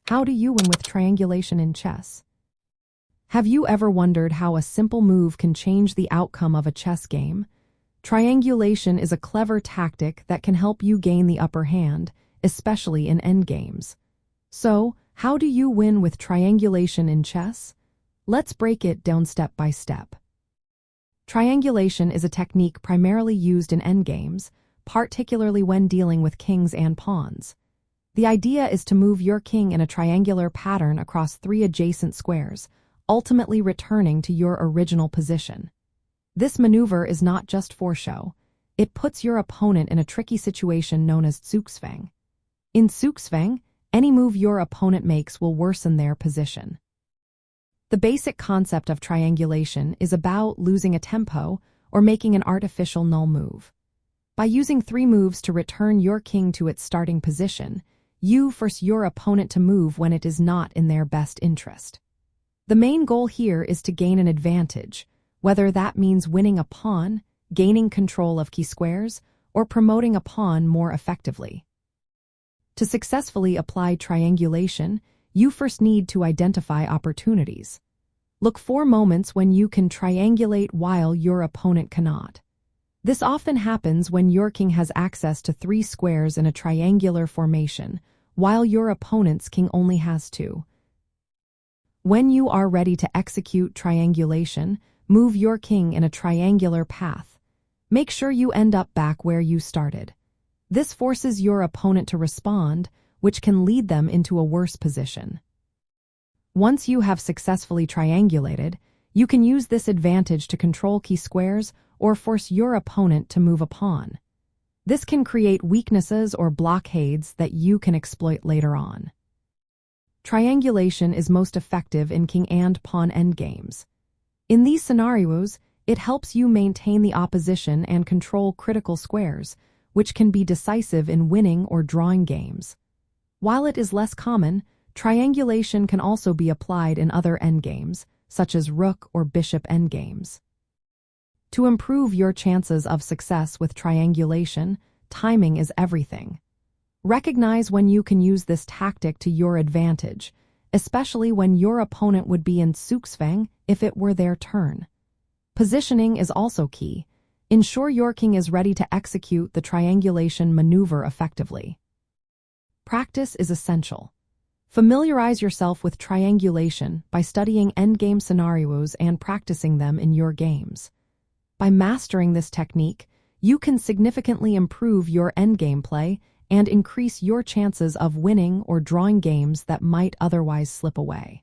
How do you win with triangulation in chess? Have you ever wondered how a simple move can change the outcome of a chess game? Triangulation is a clever tactic that can help you gain the upper hand, especially in endgames. So, how do you win with triangulation in chess? Let's break it down step by step. Triangulation is a technique primarily used in endgames, particularly when dealing with kings and pawns. The idea is to move your king in a triangular pattern across 3 adjacent squares, ultimately returning to your original position. This maneuver is not just for show. It puts your opponent in a tricky situation known as Zugzwang. In Zugzwang, any move your opponent makes will worsen their position. The basic concept of triangulation is about losing a tempo or making an artificial null move. By using 3 moves to return your king to its starting position, you force your opponent to move when it is not in their best interest. The main goal here is to gain an advantage, whether that means winning a pawn, gaining control of key squares, or promoting a pawn more effectively. To successfully apply triangulation, you first need to identify opportunities. Look for moments when you can triangulate while your opponent cannot. This often happens when your king has access to 3 squares in a triangular formation, while your opponent's king only has 2. When you are ready to execute triangulation, move your king in a triangular path. Make sure you end up back where you started. This forces your opponent to respond, which can lead them into a worse position. Once you have successfully triangulated, you can use this advantage to control key squares or force your opponent to move a pawn. This can create weaknesses or blockades that you can exploit later on. Triangulation is most effective in king and pawn endgames. In these scenarios, it helps you maintain the opposition and control critical squares, which can be decisive in winning or drawing games. While it is less common, triangulation can also be applied in other endgames, such as rook or bishop endgames. To improve your chances of success with triangulation, timing is everything. Recognize when you can use this tactic to your advantage, especially when your opponent would be in Zugzwang if it were their turn. Positioning is also key. Ensure your king is ready to execute the triangulation maneuver effectively. Practice is essential. Familiarize yourself with triangulation by studying endgame scenarios and practicing them in your games. By mastering this technique, you can significantly improve your endgame play and increase your chances of winning or drawing games that might otherwise slip away.